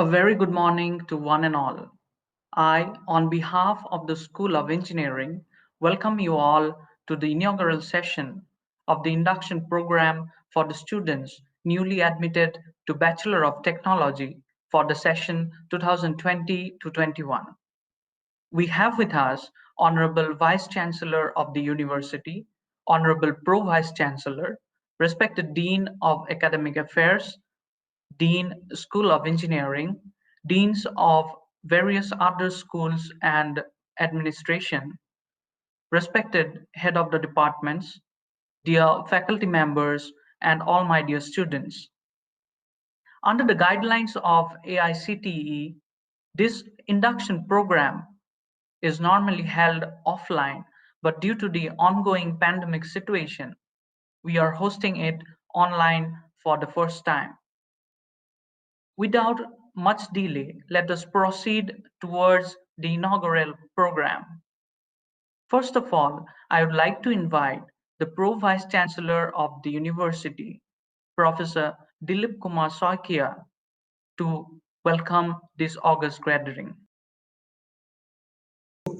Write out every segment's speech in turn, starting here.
A very good morning to one and all. I, on behalf of the School of Engineering, welcome you all to the inaugural session of the induction program for the students newly admitted to Bachelor of Technology for the session 2020 to 21. We have with us Honorable Vice-Chancellor of the University, Honorable Pro-Vice-Chancellor, respected Dean of Academic Affairs, Dean, School of Engineering, Deans of various other schools and administration, respected head of the departments, dear faculty members, and all my dear students. Under the guidelines of AICTE, this induction program is normally held offline, but due to the ongoing pandemic situation, we are hosting it online for the first time. Without much delay, let us proceed towards the inaugural program. First of all, I would like to invite the Pro-Vice-Chancellor of the University, Professor Dilip Kumar Soikia, to welcome this August gathering.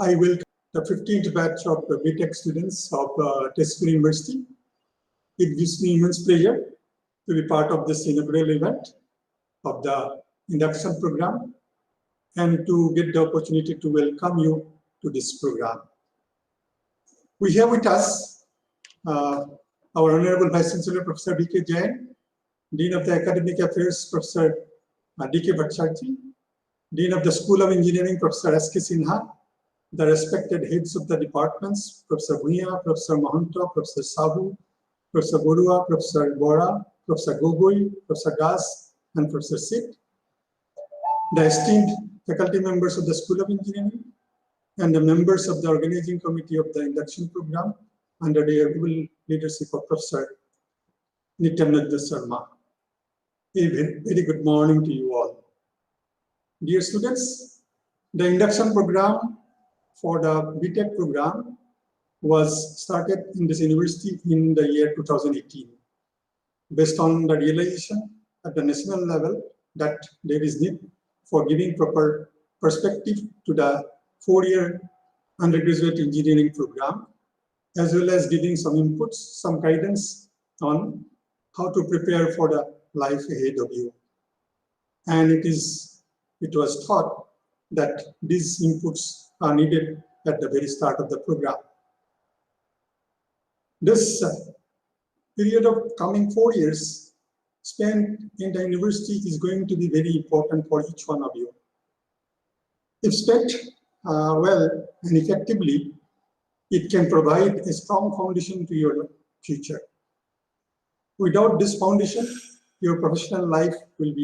I welcome the 15th batch of the B.Tech students of Tesco University. It gives me immense pleasure to be part of this inaugural event of the induction program and to get the opportunity to welcome you to this program. We have with us our Honorable Vice-Chancellor, Professor D.K. Jain, Dean of the Academic Affairs, Professor D.K. Bhattacharjee, Dean of the School of Engineering, Professor S.K. Sinha, the respected heads of the departments, Professor Bhuiya, Professor Mahanta, Professor Sahu, Professor BARUAH, Professor BARUAH, Professor Gogoi, Professor Das, and Professor Sit, the esteemed faculty members of the School of Engineering, and the members of the organizing committee of the induction program under the able leadership of Professor Nityananda Sharma. A very good morning to you all. Dear students, the induction program for the B.Tech program was started in this university in the year 2018, based on the realization at the national level that there is need for giving proper perspective to the four-year undergraduate engineering program, as well as giving some inputs, some guidance on how to prepare for the life ahead of you. And it was thought that these inputs are needed at the very start of the program. This period of coming 4 years spent in the university is going to be very important for each one of you. If spent well and effectively, it can provide a strong foundation to your future. Without this foundation, your professional life will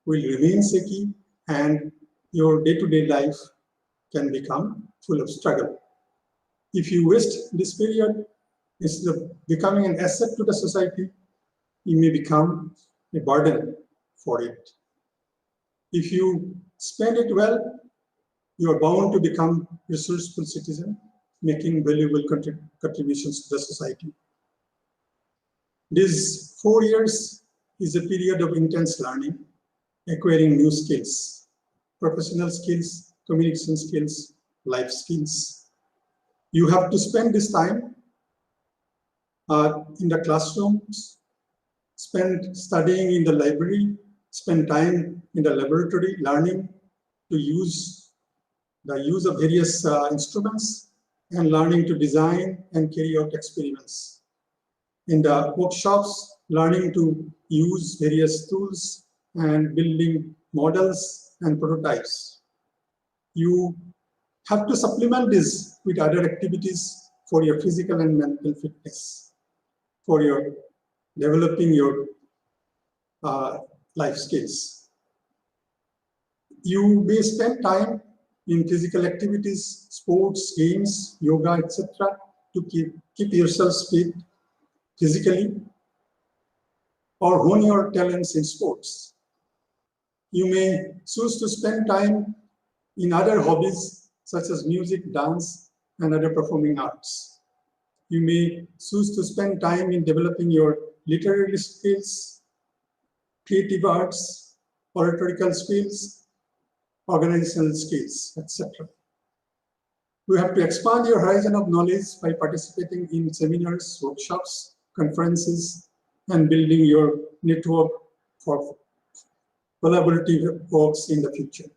remain shaky, and your day-to-day life can become full of struggle. If you waste this period, instead of becoming an asset to the society, you may become a burden for it. If you spend it well, you are bound to become a resourceful citizen, making valuable contributions to the society. These 4 years is a period of intense learning, acquiring new skills, professional skills, communication skills, life skills. You have to spend this time in the classrooms, spend studying in the library, spend time in the laboratory learning to use of various instruments and learning to design and carry out experiments. In the workshops, learning to use various tools and building models and prototypes. You have to supplement this with other activities for your physical and mental fitness, for your developing your life skills. You may spend time in physical activities, sports, games, yoga, etc. to keep yourself fit physically, or hone your talents in sports. You may choose to spend time in other hobbies such as music, dance, and other performing arts. You may choose to spend time in developing your literary skills, creative arts, oratorical skills, organizational skills, etc. You have to expand your horizon of knowledge by participating in seminars, workshops, conferences, and building your network for collaborative works in the future.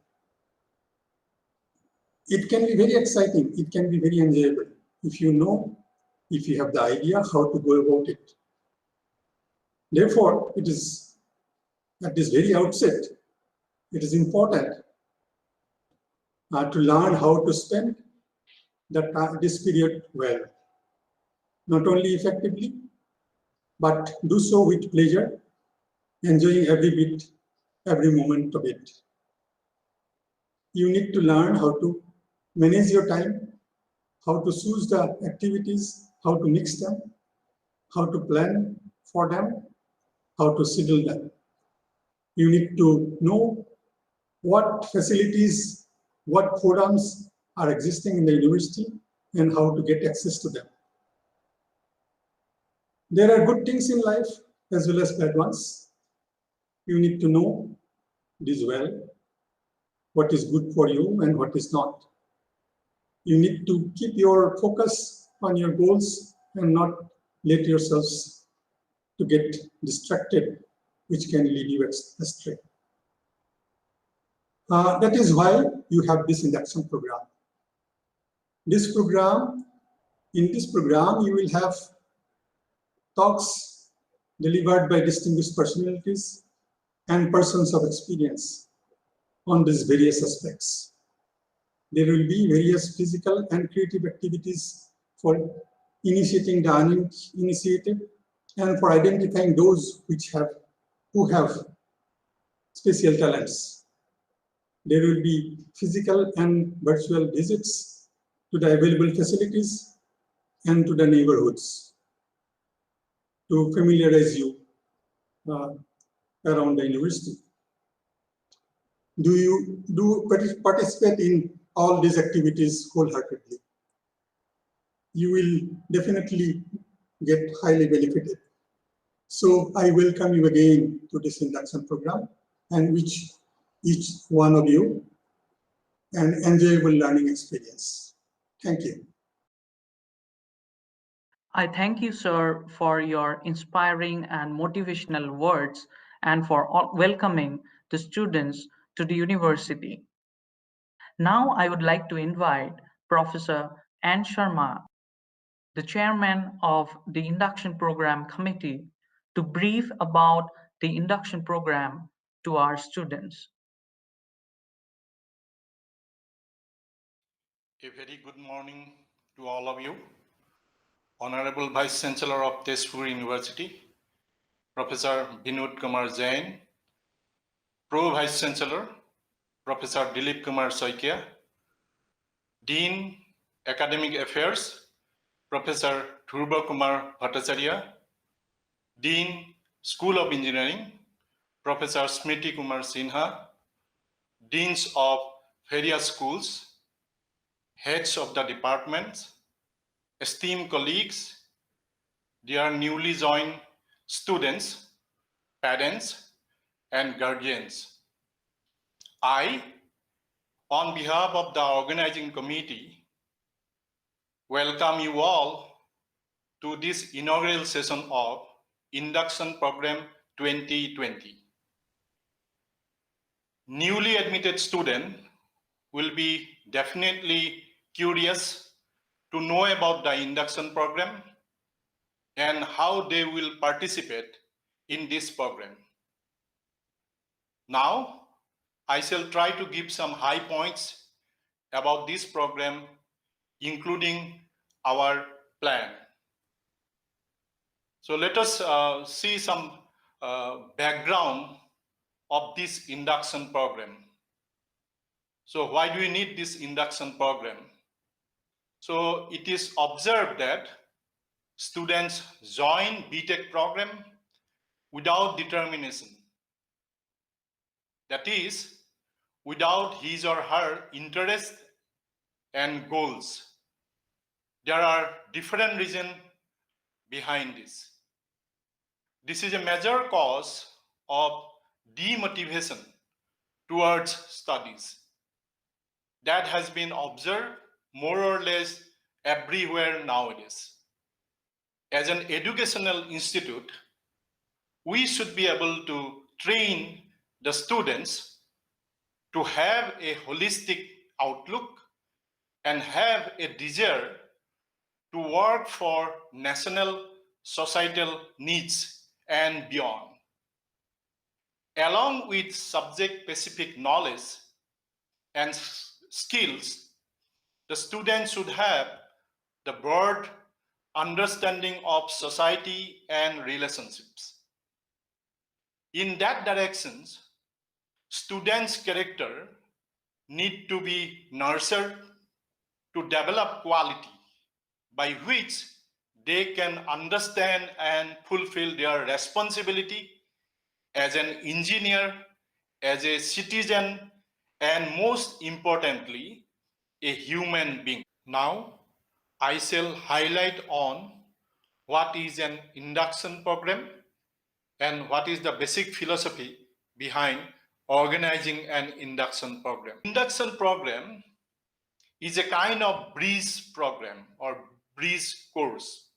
It can be very exciting, it can be very enjoyable if you have the idea how to go about it. Therefore, it is at this very outset, it is important to learn how to spend this period well, not only effectively, but do so with pleasure, enjoying every bit, every moment of it. You need to learn how to manage your time, how to choose the activities, how to mix them, how to plan for them, how to schedule them. You need to know what facilities, what forums are existing in the university and how to get access to them. There are good things in life as well as bad ones. You need to know this well, what is good for you and what is not. You need to keep your focus on your goals and not let yourselves to get distracted, which can lead you astray. That is why you have this induction program. In this program, you will have talks delivered by distinguished personalities and persons of experience on these various aspects. There will be various physical and creative activities for initiating the uninitiated and for identifying those who have special talents. There will be physical and virtual visits to the available facilities and to the neighborhoods to familiarize you around the university. Do you participate in all these activities wholeheartedly? You will definitely get highly benefited. So I welcome you again to this induction program and wish each one of you an enjoyable learning experience. Thank you. I thank you, sir, for your inspiring and motivational words and for welcoming the students to the university. Now I would like to invite Professor N. Sharma, the chairman of the Induction Program Committee, to brief about the induction program to our students. A very good morning to all of you. Honorable Vice-Chancellor of Tezpur University, Professor Vinod Kumar Jain, Pro-Vice-Chancellor, Professor Dilip Kumar Soikia, Dean, Academic Affairs, Professor Dhruva Kumar Bhattacharya, Dean, School of Engineering, Professor Smriti Kumar Sinha, Deans of various schools, heads of the departments, esteemed colleagues, dear newly joined students, parents, and guardians. I, on behalf of the organizing committee, welcome you all to this inaugural session of Induction Program 2020. Newly admitted students will be definitely curious to know about the induction program and how they will participate in this program. Now, I shall try to give some high points about this program, including our plan. So let us see some background of this induction program. So why do we need this induction program? So it is observed that students join B.Tech program without determination. That is, without his or her interest and goals. There are different reasons behind this. This is a major cause of demotivation towards studies. That has been observed more or less everywhere nowadays. As an educational institute, we should be able to train the students to have a holistic outlook and have a desire to work for national societal needs and beyond. Along with subject-specific knowledge and skills, the students should have the broad understanding of society and relationships. In that direction, students' character need to be nurtured to develop quality by which they can understand and fulfill their responsibility as an engineer, as a citizen, and most importantly, a human being. Now, I shall highlight on what is an induction program and what is the basic philosophy behind organizing an induction program. Induction program is a kind of bridge program or bridge course,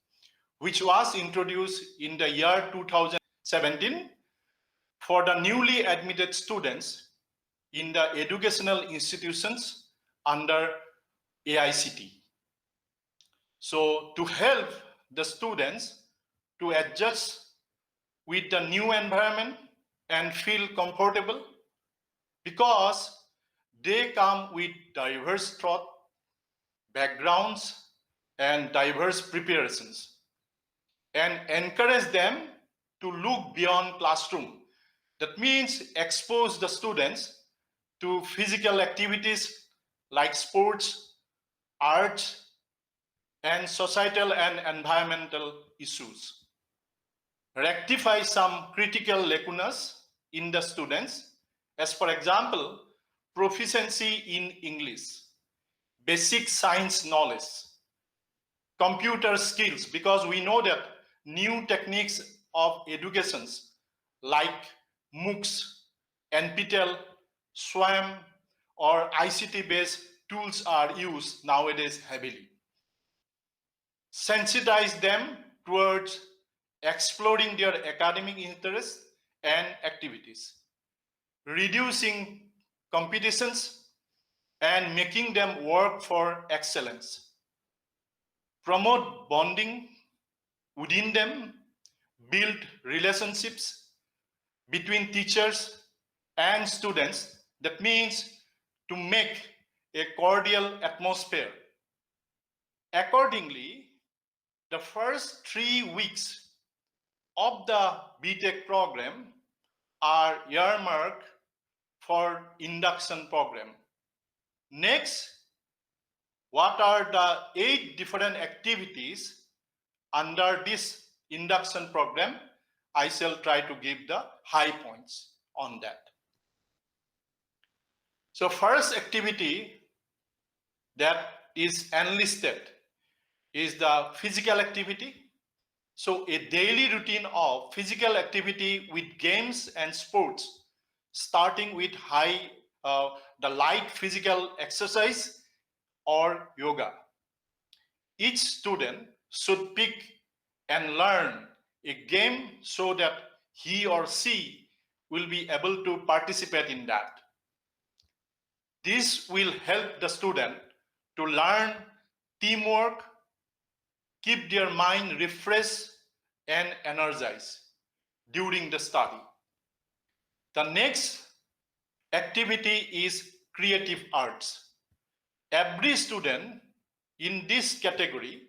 which was introduced in the year 2017 for the newly admitted students in the educational institutions under AICT. So to help the students to adjust with the new environment and feel comfortable, because they come with diverse thought, backgrounds, and diverse preparations, and encourage them to look beyond classroom. That means expose the students to physical activities like sports, arts, and societal and environmental issues. Rectify some critical lacunas in the students, as for example, proficiency in English, basic science knowledge, computer skills, because we know that new techniques of educations like MOOCs, NPTEL, SWAM, or ICT-based tools are used nowadays heavily. Sensitize them towards exploring their academic interests and activities, reducing competitions and making them work for excellence. Promote bonding within them, build relationships between teachers and students. That means to make a cordial atmosphere. Accordingly, the first 3 weeks of the B.Tech program are earmarked for induction program. Next, what are the 8 different activities under this induction program? I shall try to give the high points on that. So first activity that is enlisted is the physical activity. So a daily routine of physical activity with games and sports, starting with the light physical exercise or yoga. Each student should pick and learn a game so that he or she will be able to participate in that. This will help the student to learn teamwork, keep their mind refreshed and energized during the study. The next activity is creative arts. Every student in this category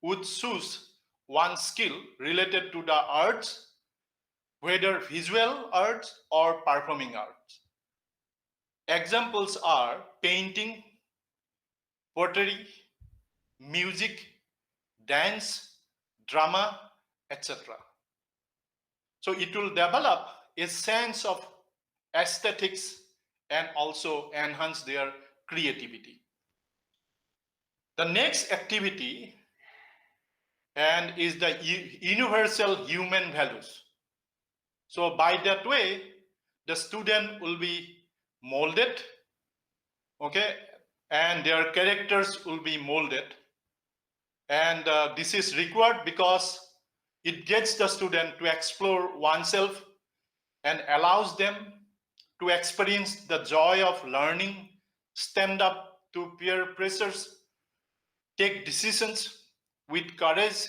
would choose one skill related to the arts, whether visual arts or performing arts. Examples are painting, pottery, music, dance, drama, etc. So it will develop a sense of aesthetics and also enhance their creativity. The next activity is the universal human values. So by that way, the student will be molded, okay, and their characters will be molded. And this is required because it gets the student to explore oneself and allows them to experience the joy of learning, stand up to peer pressures, take decisions with courage,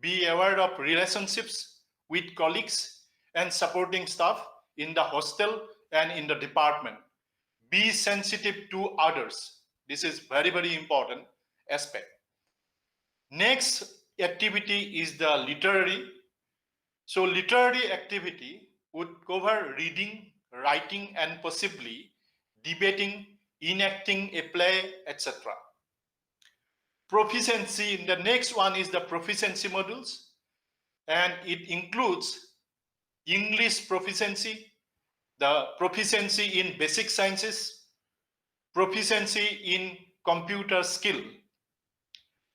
be aware of relationships with colleagues and supporting staff in the hostel and in the department. Be sensitive to others. This is very, very important aspect. Next activity is the literary. So literary activity would cover reading, writing, and possibly debating, enacting a play, etc. Proficiency, the next one is the proficiency modules, and it includes English proficiency, the proficiency in basic sciences, proficiency in computer skill.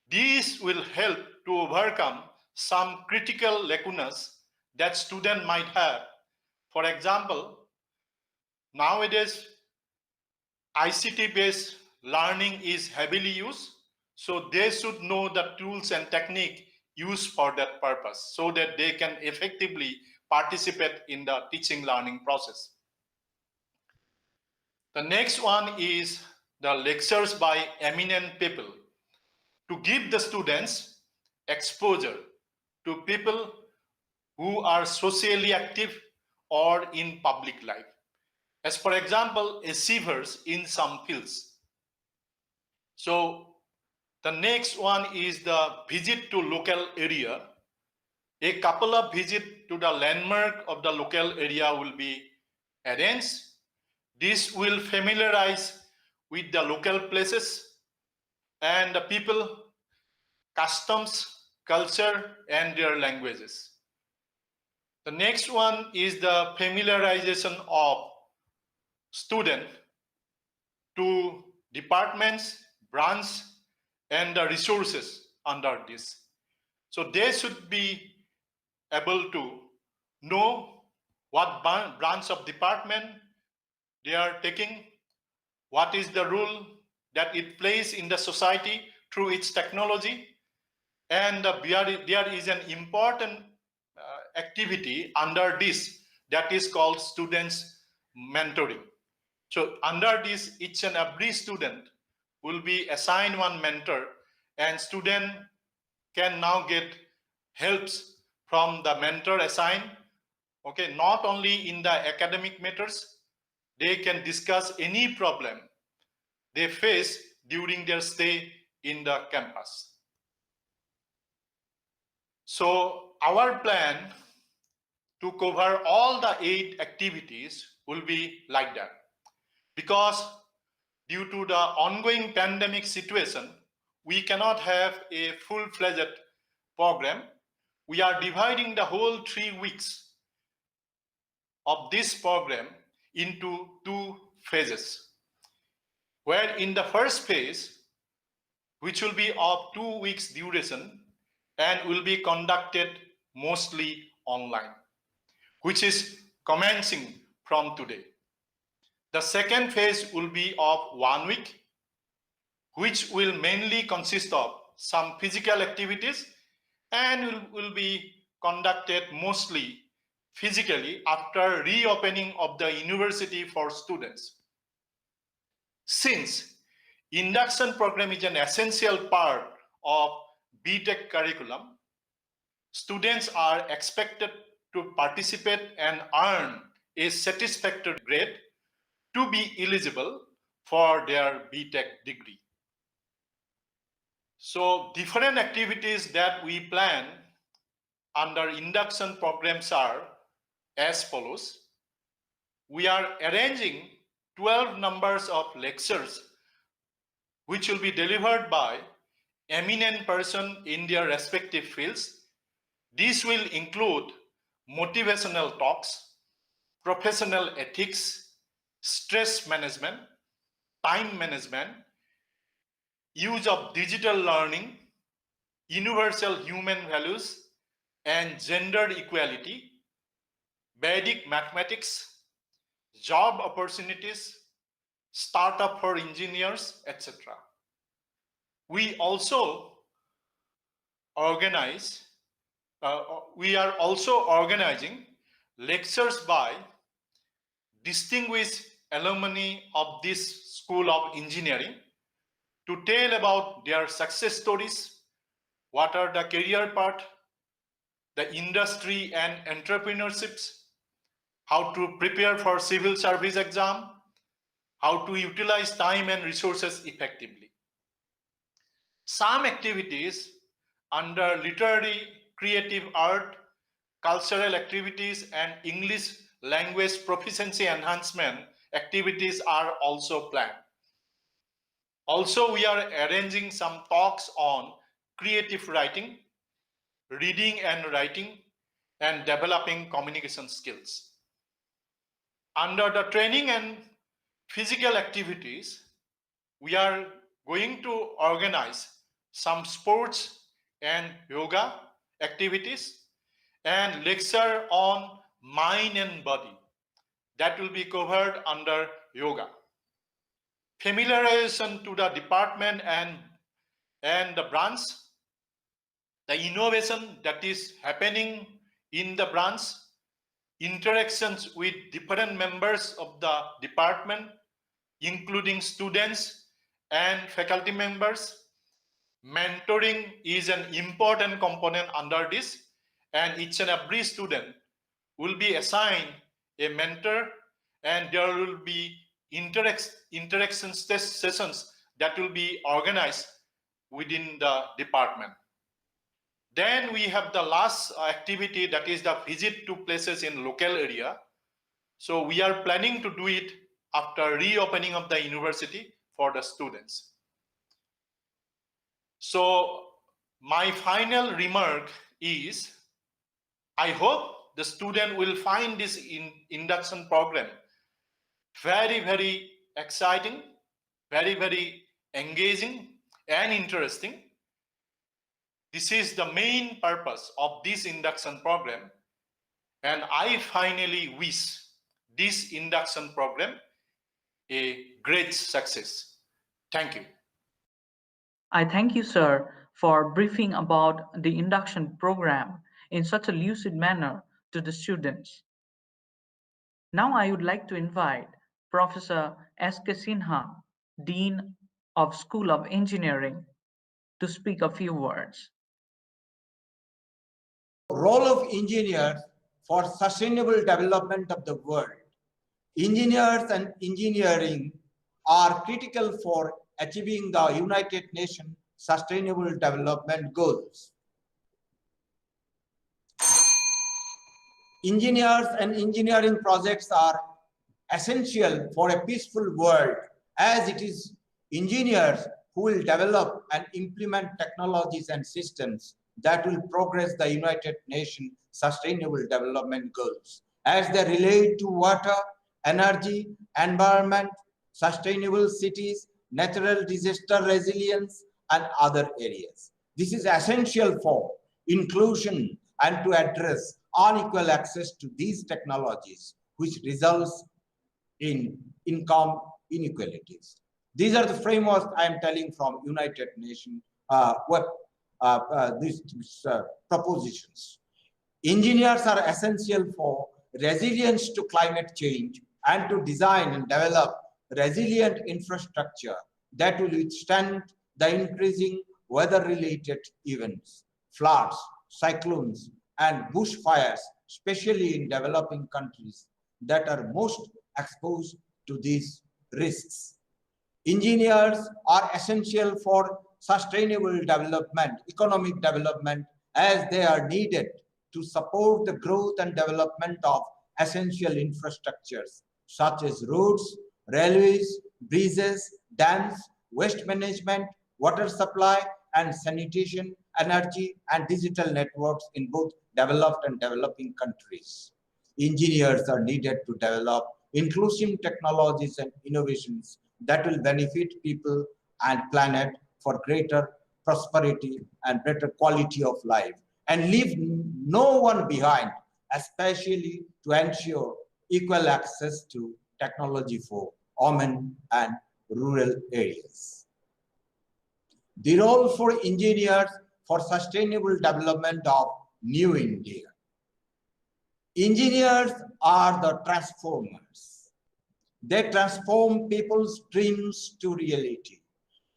These will help to overcome some critical lacunas that student might have. For example, nowadays ICT-based learning is heavily used, so they should know the tools and technique used for that purpose so that they can effectively participate in the teaching learning process. The next one is the lectures by eminent people to give the students exposure to people who are socially active or in public life. As for example, achievers in some fields. So the next one is the visit to local area. A couple of visits to the landmark of the local area will be arranged. This will familiarize with the local places and the people, customs, culture, and their languages. The next one is the familiarization of student to departments, branches, and the resources under this. So they should be able to know what branch of department they are taking, what is the role that it plays in the society through its technology, and there is an important activity under this that is called students mentoring. So under this, each and every student will be assigned one mentor, and student can now get helps from the mentor assigned. Okay, not only in the academic matters, they can discuss any problem they face during their stay in the campus. So our plan to cover all the 8 activities will be like that. Because due to the ongoing pandemic situation, we cannot have a full-fledged program. We are dividing the whole 3 weeks of this program into 2 phases, where in the first phase, which will be of 2 weeks duration and will be conducted mostly online, which is commencing from today. The second phase will be of 1 week, which will mainly consist of some physical activities and will be conducted mostly physically after reopening of the university for students. Since induction program is an essential part of B.Tech curriculum, students are expected to participate and earn a satisfactory grade to be eligible for their B.Tech degree. So different activities that we plan under induction programs are as follows. We are arranging 12 numbers of lectures which will be delivered by eminent person in their respective fields. These will include motivational talks, professional ethics, stress management, time management, use of digital learning, universal human values, and gender equality, Vedic mathematics, job opportunities, startup for engineers, etc. We also organize, we are also organizing lectures by distinguished alumni of this School of Engineering to tell about their success stories, what are the career path, the industry and entrepreneurships, how to prepare for civil service exam, how to utilize time and resources effectively. Some activities under literary, creative art, cultural activities, and English language proficiency enhancement activities are also planned. Also, we are arranging some talks on creative writing, reading and writing, and developing communication skills. Under the training and physical activities, we are going to organize some sports and yoga activities and lecture on mind and body that will be covered under yoga. Familiarization to the department and the branch, the innovation that is happening in the branch, interactions with different members of the department, including students and faculty members. Mentoring is an important component under this, and each and every student will be assigned a mentor, and there will be interaction sessions that will be organized within the department. Then we have the last activity, that is the visit to places in local area. So we are planning to do it after reopening of the university for the students. So my final remark is, I hope the student will find this induction program very, very exciting, very, very engaging and interesting. This is the main purpose of this induction program, and I finally wish this induction program a great success. Thank you. I thank you, sir, for briefing about the induction program in such a lucid manner to the students. Now I would like to invite Professor S.K. Sinha, Dean of School of Engineering, to speak a few words. Role of engineers for sustainable development of the world. Engineers and engineering are critical for achieving the United Nations Sustainable Development Goals. Engineers and engineering projects are essential for a peaceful world, as it is engineers who will develop and implement technologies and systems that will progress the United Nations Sustainable Development Goals as they relate to water, energy, environment, sustainable cities, natural disaster resilience, and other areas. This is essential for inclusion and to address unequal access to these technologies, which results in income inequalities. These are the frameworks I am telling from United Nations these propositions. Engineers are essential for resilience to climate change and to design and develop resilient infrastructure that will withstand the increasing weather-related events, floods, cyclones, and bushfires, especially in developing countries that are most exposed to these risks. Engineers are essential for sustainable development, economic development, as they are needed to support the growth and development of essential infrastructures such as roads, railways, bridges, dams, waste management, water supply, and sanitation, energy, and digital networks in both developed and developing countries. Engineers are needed to develop inclusive technologies and innovations that will benefit people and planet for greater prosperity and better quality of life, and leave no one behind, especially to ensure equal access to technology for women, and rural areas. The role for engineers for sustainable development of New India. Engineers are the transformers. They transform people's dreams to reality.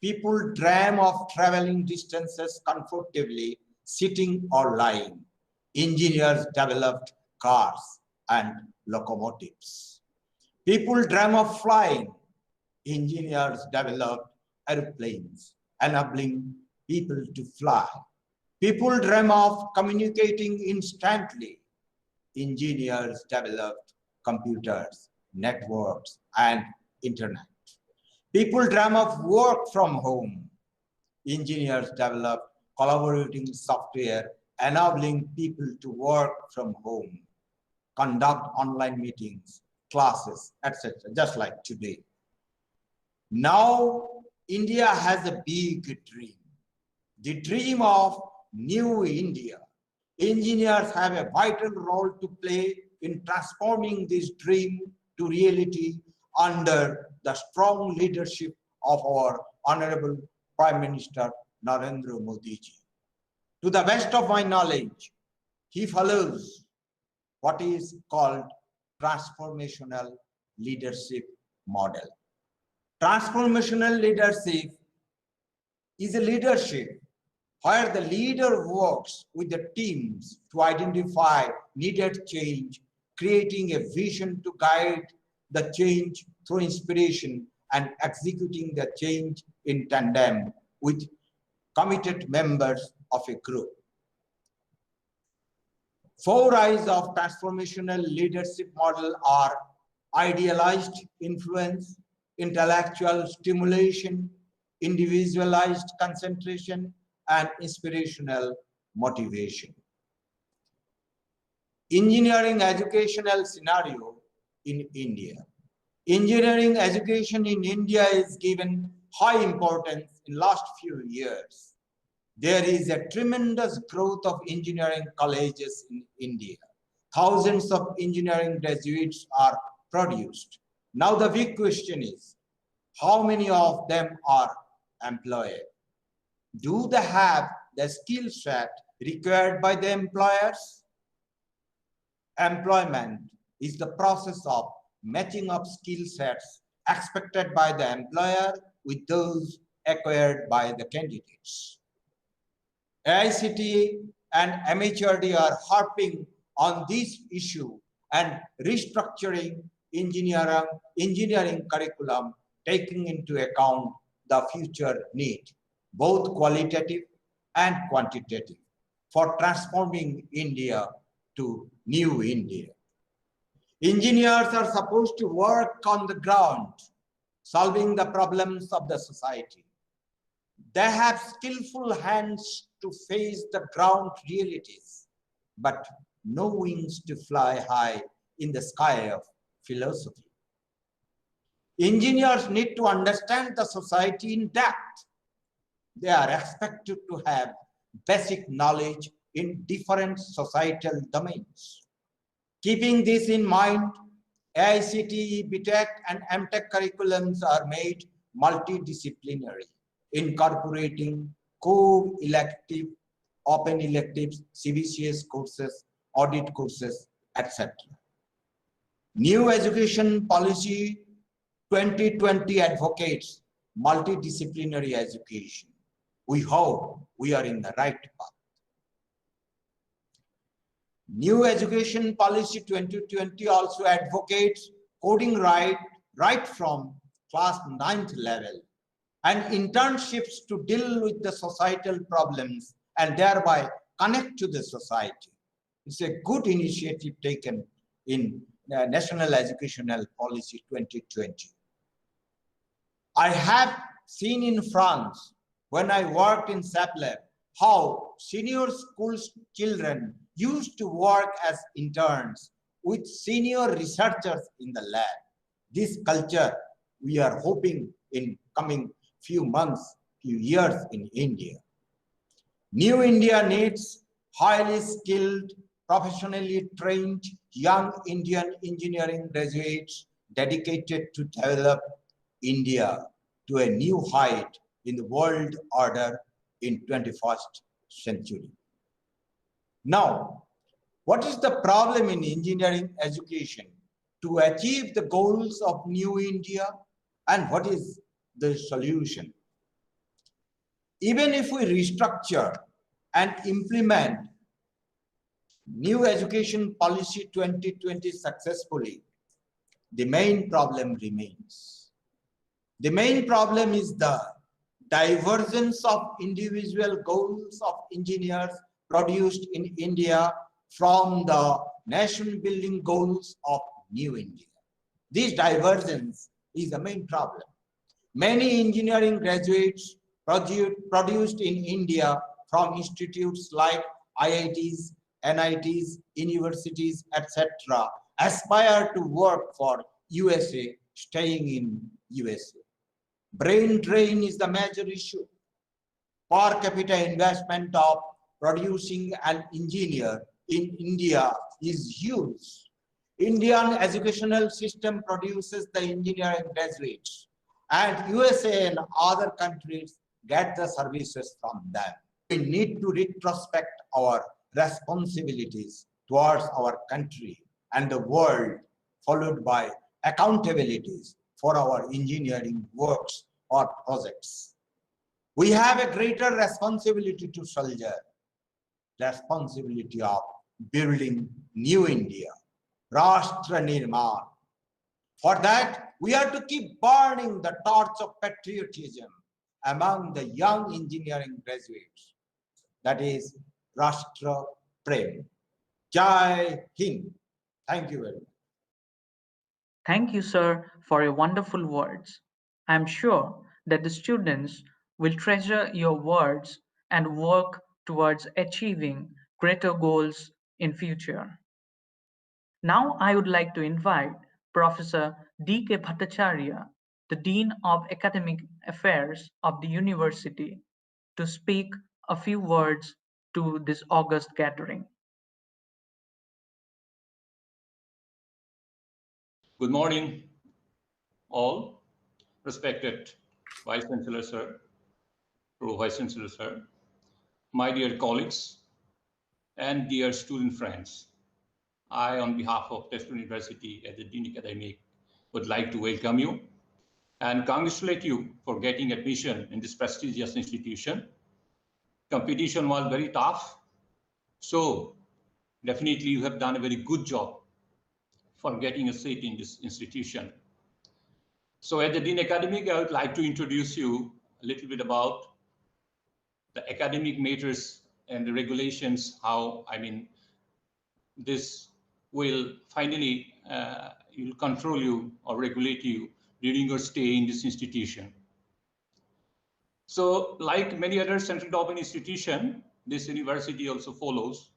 People dream of traveling distances comfortably, sitting or lying. Engineers developed cars and locomotives. People dream of flying. Engineers developed airplanes, enabling people to fly. People dream of communicating instantly. Engineers developed computers, networks, and internet. People dream of work from home. Engineers developed collaborating software, enabling people to work from home, conduct online meetings, classes, etc., just like today. Now, India has a big dream, the dream of New India. Engineers have a vital role to play in transforming this dream to reality under the strong leadership of our Honorable Prime Minister Narendra Modi ji. To the best of my knowledge, he follows what is called transformational leadership model. Transformational leadership is a leadership where the leader works with the teams to identify needed change, creating a vision to guide the change through inspiration and executing the change in tandem with committed members of a group. 4 I's of transformational leadership model are idealized influence, intellectual stimulation, individualized concentration, and inspirational motivation. Engineering educational scenario in India. Engineering education in India is given high importance in last few years. There is a tremendous growth of engineering colleges in India. Thousands of engineering graduates are produced. Now the big question is, how many of them are employed? Do they have the skill set required by the employers? Employment is the process of matching up skill sets expected by the employer with those acquired by the candidates. AICTE and MHRD are harping on this issue and restructuring engineering curriculum, taking into account the future need, both qualitative and quantitative, for transforming India to New India. Engineers are supposed to work on the ground, solving the problems of the society. They have skillful hands to face the ground realities, but no wings to fly high in the sky of philosophy. Engineers need to understand the society in depth. They are expected to have basic knowledge in different societal domains. Keeping this in mind, AICTE, B.Tech, and M.Tech curriculums are made multidisciplinary, incorporating core elective, open electives, CBCS courses, audit courses, etc. New Education Policy 2020 advocates multidisciplinary education. We hope we are in the right path. New Education Policy 2020 also advocates coding right from class 9th level and internships to deal with the societal problems and thereby connect to the society. It's a good initiative taken in National Educational Policy 2020. I have seen in France, when I worked in SAPLab, how senior school children used to work as interns with senior researchers in the lab. This culture we are hoping in coming few months, few years in India. New India needs highly skilled, professionally trained young Indian engineering graduates dedicated to develop India to a new height in the world order in 21st century. Now, what is the problem in engineering education to achieve the goals of New India, and what is the solution? Even if we restructure and implement New Education Policy 2020 successfully, the main problem remains. The main problem is the divergence of individual goals of engineers produced in India from the nation building goals of New India. This divergence is the main problem. Many engineering graduates produced in India from institutes like IITs, NITs, universities, etc. aspire to work for USA, staying in USA. Brain drain is the major issue. Per capita investment of producing an engineer in India is huge. Indian educational system produces the engineering graduates, and USA and other countries get the services from them. We need to retrospect our responsibilities towards our country and the world, followed by accountabilities for our engineering works or projects. We have a greater responsibility to soldier, responsibility of building New India, Rashtra Nirman. For that, we have to keep burning the torch of patriotism among the young engineering graduates. That is Rashtra Prem. Jai Hind. Thank you very much. Thank you, sir, for your wonderful words. I am sure that the students will treasure your words and work towards achieving greater goals in future. Now I would like to invite Professor D.K. Bhattacharya, the Dean of Academic Affairs of the University, to speak a few words to this august gathering. Good morning, all. Respected Vice-Chancellor Sir, Vice-Chancellor Sir, my dear colleagues, and dear student friends. I, on behalf of Test University as the Dean Academic, would like to welcome you and congratulate you for getting admission in this prestigious institution. Competition was very tough, so definitely you have done a very good job for getting a seat in this institution. So as the Dean Academic, I would like to introduce you a little bit about the academic matters and the regulations, how, this will finally will control you or regulate you during your stay in this institution. So like many other central government institutions, this university also follows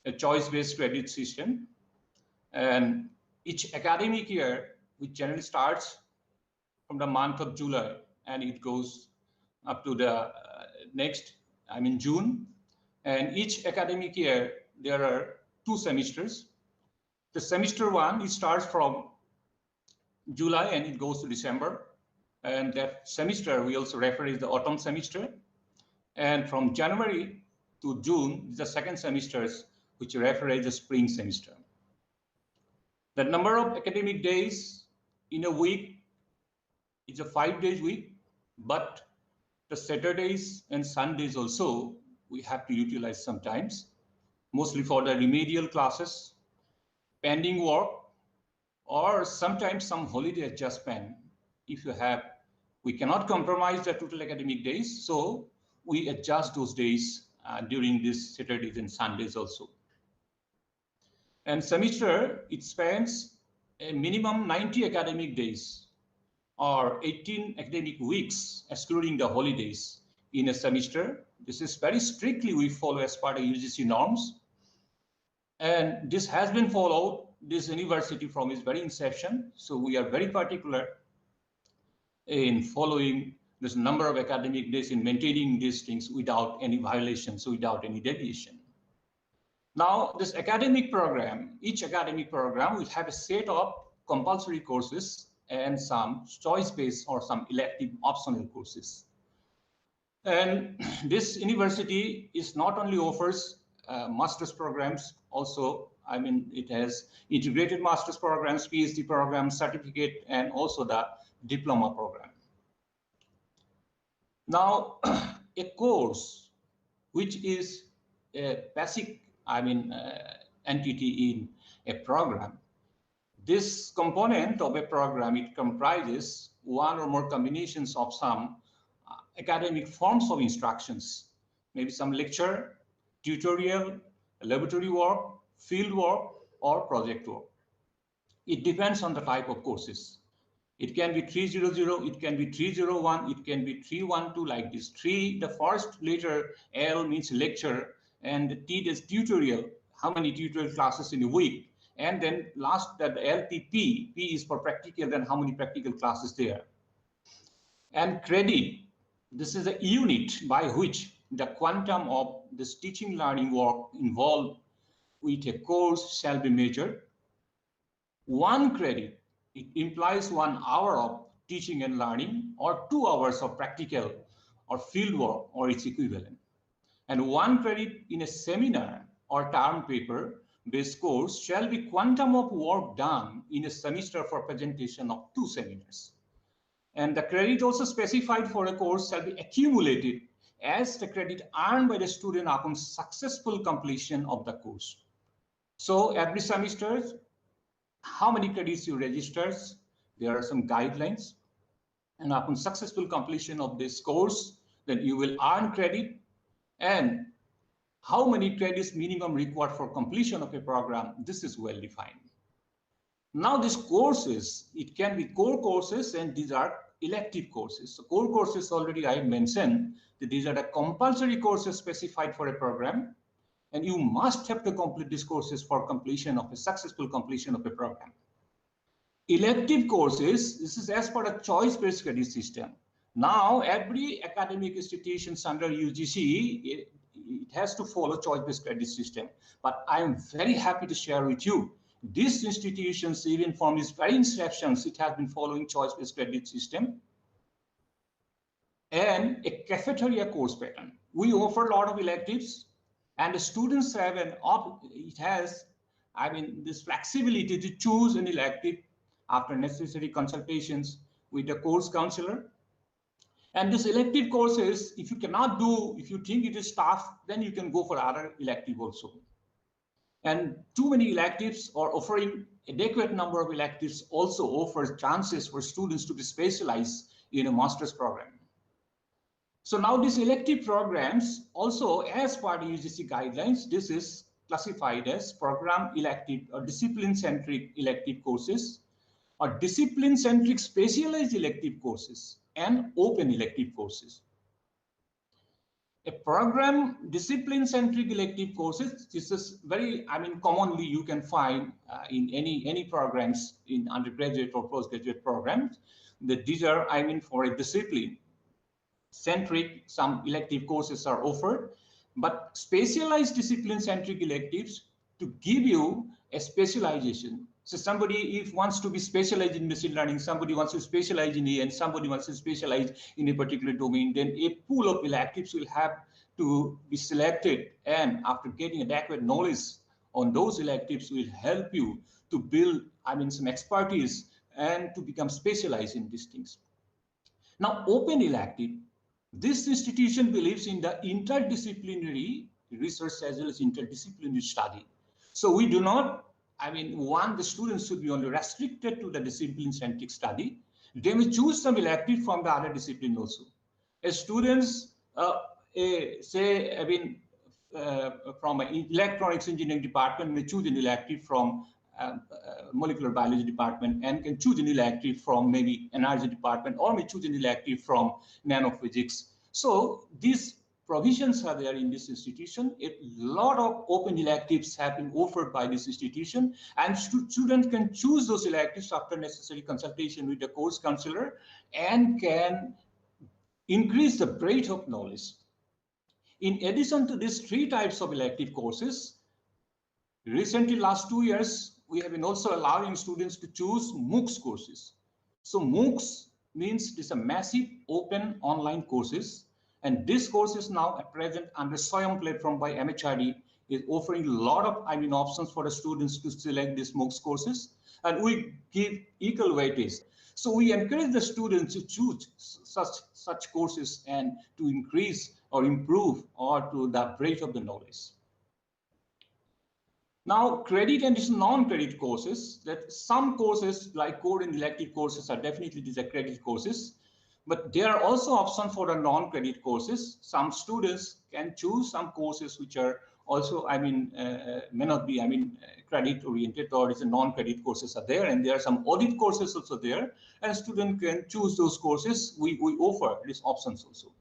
a choice-based credit system. And each academic year, which generally starts from the month of July and it goes up to the next, June. And each academic year, there are 2 semesters. The semester 1, it starts from July and it goes to December. And that semester, we also refer as the autumn semester. And from January to June, the second semesters, which refer as the spring semester. The number of academic days in a week is a 5-day week, but the Saturdays and Sundays also we have to utilize sometimes, mostly for the remedial classes, pending work, or sometimes some holiday adjustment. If you have, we cannot compromise the total academic days, so we adjust those days during these Saturdays and Sundays also. And semester, it spans a minimum 90 academic days or 18 academic weeks, excluding the holidays in a semester. This is very strictly we follow as part of UGC norms. And this has been followed, this university from its very inception. So we are very particular in following this number of academic days, in maintaining these things without any violations, without any deviation. Now, this academic program, each academic program will have a set of compulsory courses and some choice-based or some elective optional courses. And this university is not only offers master's programs, also, I mean, it has integrated master's programs, PhD programs, certificate, and also the diploma program. Now, a course which is a basic, entity in a program. This component of a program, it comprises one or more combinations of some academic forms of instructions, maybe some lecture, tutorial, laboratory work, field work, or project work. It depends on the type of courses. It can be 300, it can be 301, it can be 312, like this. 3, the first letter L means lecture, and the T is tutorial, how many tutorial classes in a week. And then last, that LTP, P is for practical, then how many practical classes there. And credit, this is a unit by which the quantum of this teaching learning work involved with a course shall be measured. 1 credit, it implies 1 hour of teaching and learning, or 2 hours of practical or field work or its equivalent. And 1 credit in a seminar or term paper based course shall be quantum of work done in a semester for presentation of 2 seminars. And the credit also specified for a course shall be accumulated as the credit earned by the student upon successful completion of the course. So every semester, how many credits you register, there are some guidelines. And upon successful completion of this course, then you will earn credit. And how many credits minimum required for completion of a program, this is well defined. Now these courses, it can be core courses, and these are elective courses. So core courses, already I mentioned that these are the compulsory courses specified for a program, and you must have to complete these courses for completion of a successful completion of a program. Elective courses, this is as per a choice-based credit system. Now every academic institutions under UGC, it has to follow choice-based credit system. But I am very happy to share with you, these institutions, even from its very inceptions, it has been following choice-based credit system and a cafeteria course pattern. We offer a lot of electives, and the students have this flexibility to choose an elective after necessary consultations with the course counselor. And this elective courses, if you cannot do, if you think it is tough, then you can go for other elective also. And too many electives, or offering adequate number of electives, also offers chances for students to be specialized in a master's program. So now these elective programs also, as per the UGC guidelines, this is classified as program elective or discipline-centric elective courses, or discipline-centric specialized elective courses, and open elective courses. A program discipline-centric elective courses, this is very, commonly you can find in any programs in undergraduate or postgraduate programs, that these are, for a discipline-centric, some elective courses are offered, but specialized discipline-centric electives to give you a specialization. So somebody, if wants to be specialized in machine learning, somebody wants to specialize in and somebody wants to specialize in a particular domain, then a pool of electives will have to be selected. And after getting adequate knowledge on those electives will help you to build, some expertise and to become specialized in these things. Now, open elective, this institution believes in the interdisciplinary research as well as interdisciplinary study. So we do not want the students to be only restricted to the discipline-centric study. They may choose some elective from the other discipline also. As students, from an electronics engineering department may choose an elective from molecular biology department, and can choose an elective from maybe energy department, or may choose an elective from nanophysics. So these provisions are there in this institution. A lot of open electives have been offered by this institution, and students can choose those electives after necessary consultation with the course counselor, and can increase the breadth of knowledge. In addition to these 3 types of elective courses, recently last 2 years, we have been also allowing students to choose MOOCs courses. So MOOCs means it's a massive open online courses, and this course is now at present under SWAYAM platform by MHRD is offering a lot of options for the students to select these MOOCs courses, and we give equal weightage. So we encourage the students to choose such courses and to increase or improve or to the breadth of the knowledge. Now, credit and non-credit courses, that some courses like core and elective courses are definitely these are credit courses, but there are also options for the non-credit courses. Some students can choose some courses which are also, may not be, credit oriented, or it's a non-credit courses are there, and there are some audit courses also there, and student can choose those courses. We offer these options also.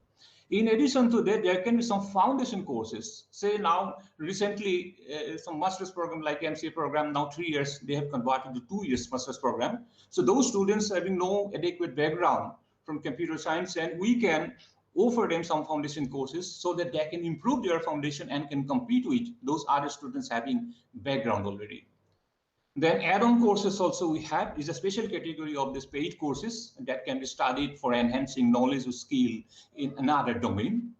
In addition to that, there can be some foundation courses. Say now, recently, some master's program like MCA program, now 3 years, they have converted to 2 years master's program. So those students having no adequate background from computer science, and we can offer them some foundation courses so that they can improve their foundation and can compete with those other students having background already. Then add-on courses also we have is a special category of these paid courses that can be studied for enhancing knowledge or skill in another domain.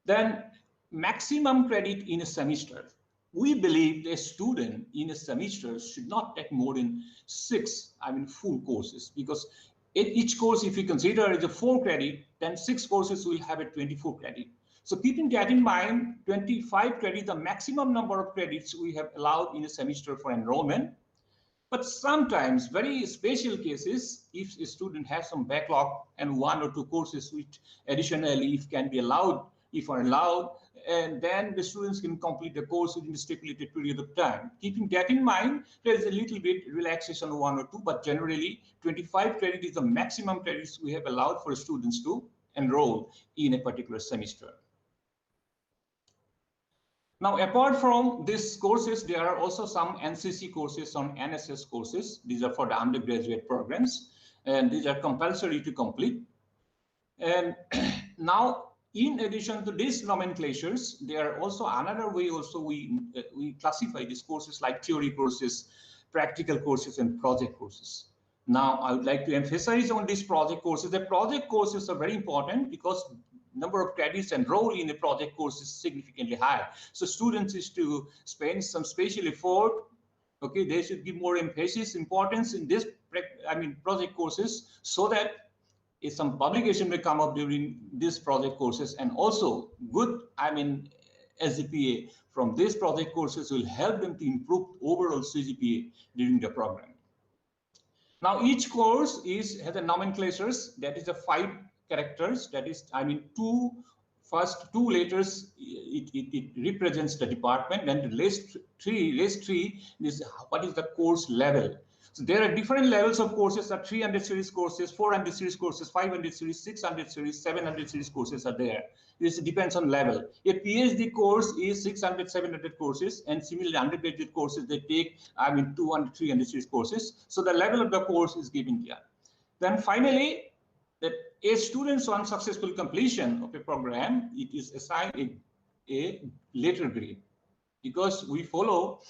Then maximum credit in a semester. We believe a student in a semester should not take more than 6 full courses, because each course, if you consider is a 4 credit, then 6 courses will have a 24 credit. So keeping that in mind, 25 credits, the maximum number of credits we have allowed in a semester for enrollment. But sometimes, very special cases, if a student has some backlog and 1 or 2 courses which additionally if can be allowed, if are allowed, and then the students can complete the course within a stipulated period of time. Keeping that in mind, there is a little bit relaxation of 1 or 2, but generally 25 credit is the maximum credits we have allowed for students to enroll in a particular semester. Now, apart from these courses, there are also some NCC courses, some NSS courses. These are for the undergraduate programs, and these are compulsory to complete. And now, in addition to these nomenclatures, there are also another way also we classify these courses like theory courses, practical courses, and project courses. Now, I would like to emphasize on these project courses. The project courses are very important because number of credits enrolled in the project course is significantly higher. So students is to spend some special effort. Okay, they should give more emphasis, importance in this, project courses, so that if some publication may come up during these project courses, and also good, SGPA from these project courses will help them to improve overall CGPA during the program. Now, each course has a nomenclatures that is a 5 characters, that is, first 2 letters, it represents the department, and the last three is what is the course level. So there are different levels of courses, 300 series courses, 400 series courses, 500 series, 600 series, 700 series courses are there. This depends on level. A PhD course is 600, 700 courses, and similarly undergraduate courses, they take, 200, 300 series courses. So the level of the course is given here. Then finally, that a student's on successful completion of a program, it is assigned a letter grade, because we follow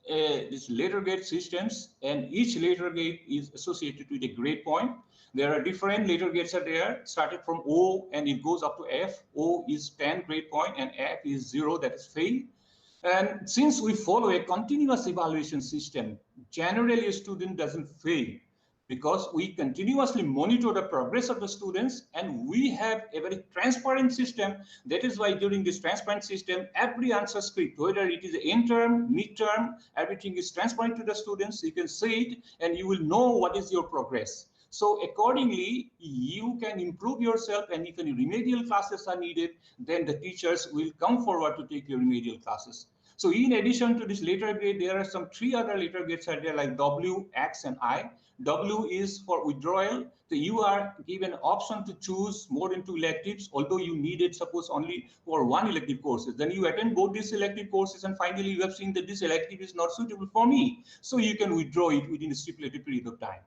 this letter grade systems, and each letter grade is associated with a grade point. There are different letter grades are there, started from O and it goes up to F. O is 10 grade point and F is 0, that is fail. And since we follow a continuous evaluation system, generally a student doesn't fail, because we continuously monitor the progress of the students, and we have a very transparent system. That is why during this transparent system, every answer script, whether it is end term, mid-term, everything is transparent to the students. You can see it and you will know what is your progress. So accordingly, you can improve yourself, and if any remedial classes are needed, then the teachers will come forward to take your remedial classes. So in addition to this letter grade, there are some 3 other letter grades are there, like W, X, and I. W is for withdrawal. So you are given option to choose more than 2 electives, although you needed suppose only for 1 elective courses. Then you attend both these elective courses, and finally you have seen that this elective is not suitable for me. So you can withdraw it within a stipulated period of time.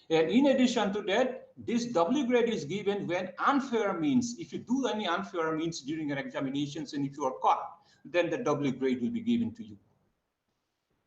And in addition to that, this W grade is given when unfair means. If you do any unfair means during your examinations, and if you are caught, then the W grade will be given to you.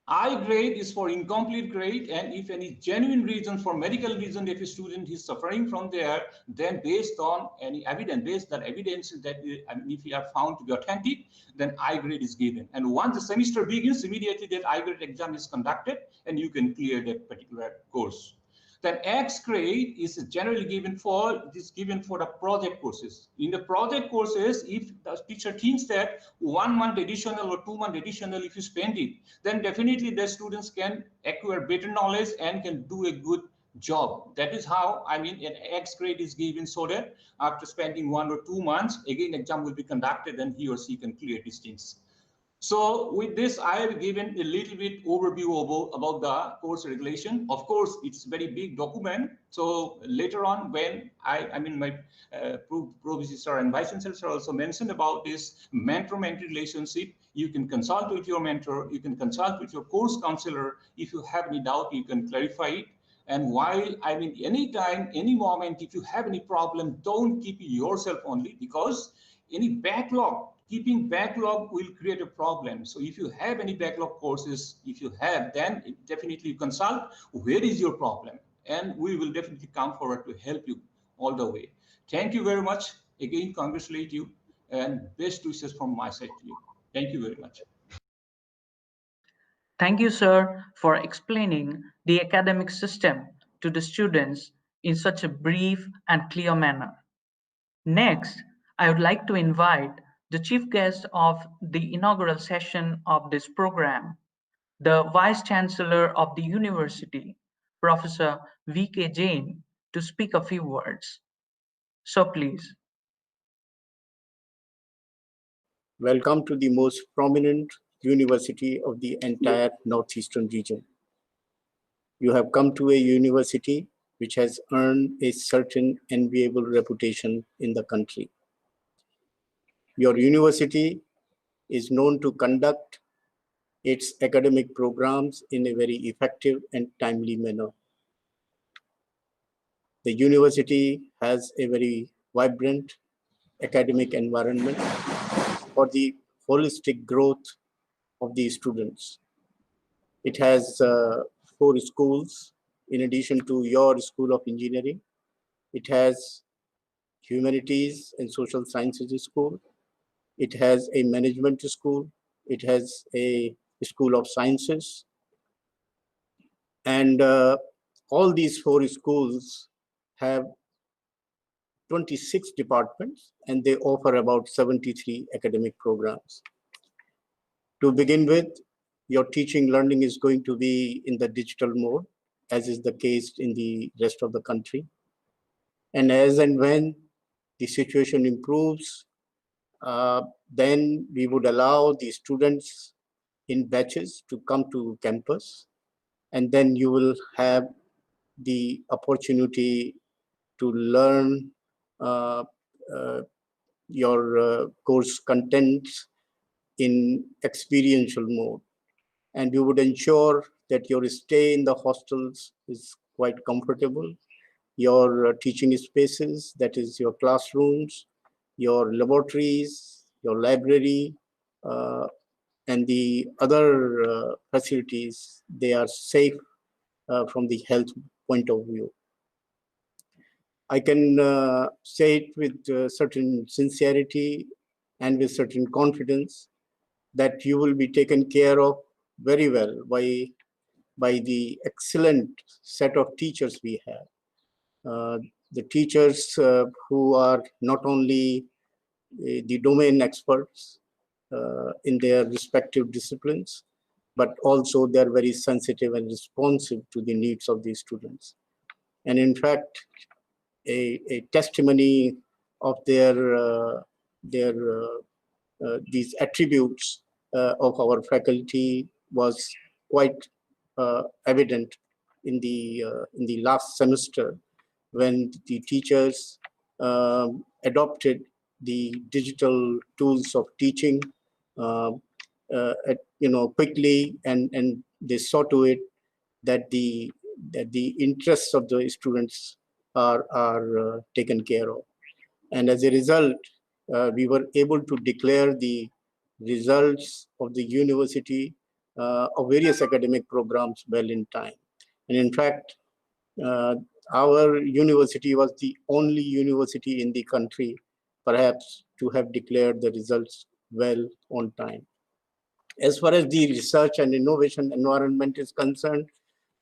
I grade is for incomplete grade, and if any genuine reason for medical reason, if a student is suffering from there, then based on any evidence, based on evidence that if we are found to be authentic, then I grade is given. And once the semester begins, immediately that I grade exam is conducted, and you can clear that particular course. Then X grade is generally given for the project courses. In the project courses, if the teacher thinks that 1 month additional or 2 month additional, if you spend it, then definitely the students can acquire better knowledge and can do a good job. That is how, I mean, an X grade is given so that after spending 1 or 2 months, again exam will be conducted and he or she can clear these things. So with this, I have given a little bit overview about the course regulation. Of course, it's a very big document. So later on, when my professor and vice chancellor also mentioned about this mentor-mentee relationship, you can consult with your mentor, you can consult with your course counselor. If you have any doubt, you can clarify it. And while, anytime, any moment, if you have any problem, don't keep it yourself only, because any backlog, keeping backlog will create a problem. So if you have any backlog courses, if you have, then definitely consult where is your problem, and we will definitely come forward to help you all the way. Thank you very much. Again, congratulate you and best wishes from my side to you. Thank you very much. Thank you, sir, for explaining the academic system to the students in such a brief and clear manner. Next, I would like to invite the chief guest of the inaugural session of this program, the Vice-Chancellor of the University, Professor V.K. Jain, to speak a few words. So please. Welcome to the most prominent university of the entire northeastern region. You have come to a university which has earned a certain enviable reputation in the country. Your university is known to conduct its academic programs in a very effective and timely manner. The university has a very vibrant academic environment for the holistic growth of the students. It has 4 schools in addition to your School of Engineering. It has Humanities and Social Sciences School. It has a Management School. It has a School of Sciences. And all these 4 schools have 26 departments, and they offer about 73 academic programs. To begin with, your teaching learning is going to be in the digital mode, as is the case in the rest of the country. And as and when the situation improves, then we would allow the students in batches to come to campus, and then you will have the opportunity to learn your course contents in experiential mode. And you would ensure that your stay in the hostels is quite comfortable. Your teaching spaces, that is your classrooms, your laboratories, your library, and the other facilities, they are safe from the health point of view. I can say it with certain sincerity and with certain confidence that you will be taken care of very well by the excellent set of teachers we have. The teachers who are not only the domain experts in their respective disciplines, but also they're very sensitive and responsive to the needs of these students. And in fact, a testimony of these attributes of our faculty was quite evident in the last semester, when the teachers adopted the digital tools of teaching quickly, and they saw to it that the interests of the students are taken care of. And as a result, we were able to declare the results of the university of various academic programs well in time. And in fact, our university was the only university in the country, perhaps, to have declared the results well on time. As far as the research and innovation environment is concerned,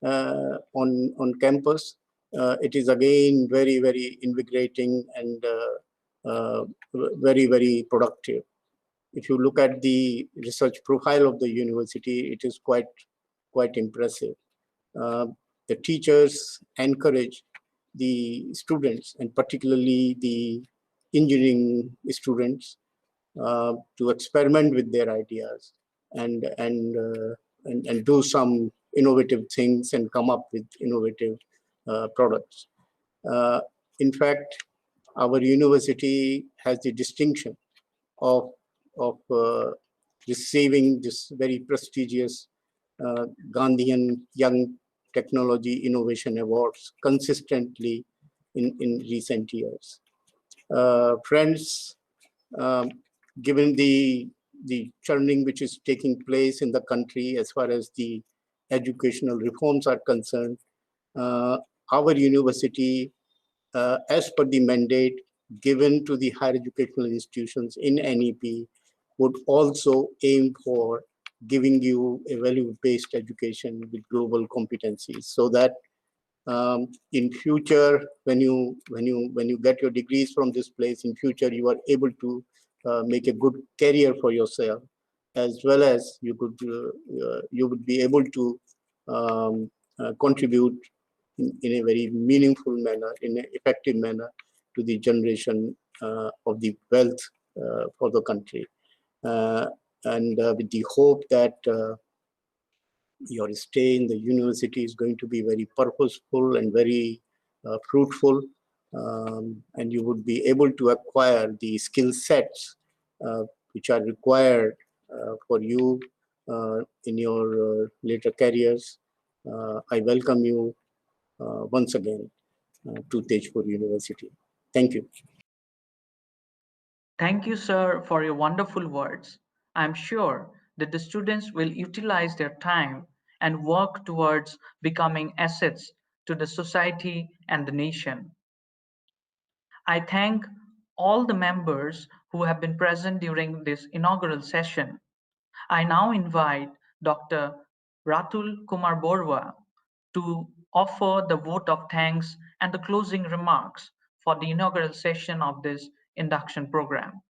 on campus, it is again very, very invigorating and very, very productive. If you look at the research profile of the university, it is quite impressive. The teachers encourage the students, and particularly the engineering students, to experiment with their ideas and do some innovative things and come up with innovative products. In fact, our university has the distinction of receiving this very prestigious Gandhian Young Technology Innovation Awards consistently in recent years. Friends, given the churning which is taking place in the country as far as the educational reforms are concerned, our university, as per the mandate given to the higher educational institutions in NEP, would also aim for giving you a value-based education with global competencies, so that in future, when you get your degrees from this place, in future you are able to make a good career for yourself, as well as you would be able to contribute in a very meaningful manner, in an effective manner, to the generation of the wealth for the country. And with the hope that your stay in the university is going to be very purposeful and very fruitful, and you would be able to acquire the skill sets which are required for you in your later careers. I welcome you once again to Tejpur University. Thank you. Thank you, sir, for your wonderful words. I'm sure that the students will utilize their time and work towards becoming assets to the society and the nation. I thank all the members who have been present during this inaugural session. I now invite Dr. Ratul Kumar Barua to offer the vote of thanks and the closing remarks for the inaugural session of this induction program.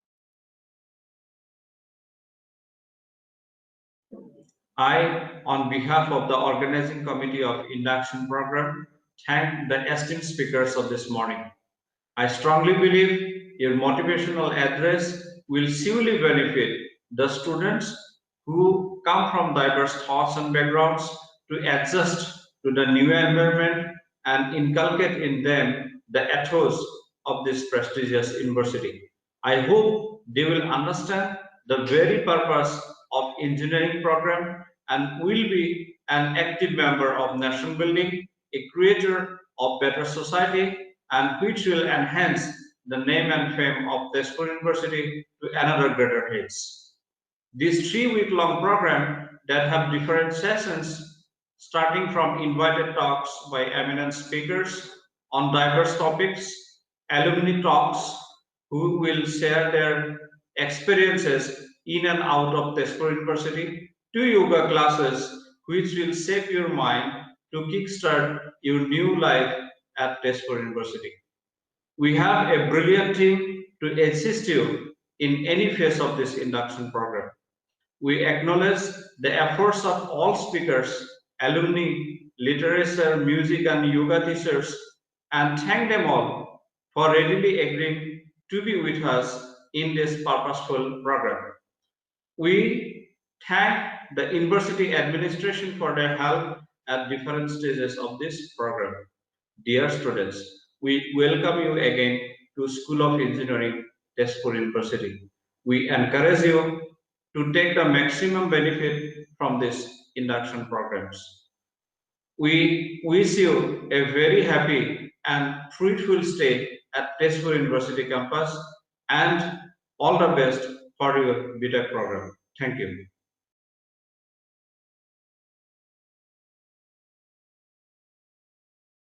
I, on behalf of the organizing committee of Induction Program, thank the esteemed speakers of this morning. I strongly believe your motivational address will surely benefit the students who come from diverse thoughts and backgrounds to adjust to the new environment and inculcate in them the ethos of this prestigious university. I hope they will understand the very purpose of engineering program and will be an active member of nation building, a creator of better society, and which will enhance the name and fame of Tezpur University to another greater heights. This 3-week-long program that have different sessions, starting from invited talks by eminent speakers on diverse topics, alumni talks who will share their experiences in and out of Tezpur University, to yoga classes which will shape your mind to kickstart your new life at Tezpur University. We have a brilliant team to assist you in any phase of this induction program. We acknowledge the efforts of all speakers, alumni, literature, music, and yoga teachers, and thank them all for readily agreeing to be with us in this purposeful program. We thank the university administration for their help at different stages of this program. Dear students, we welcome you again to School of Engineering, Tezpur University. We encourage you to take the maximum benefit from these induction programs. We wish you a very happy and fruitful stay at Tezpur University campus and all the best for your B.Tech program. Thank you.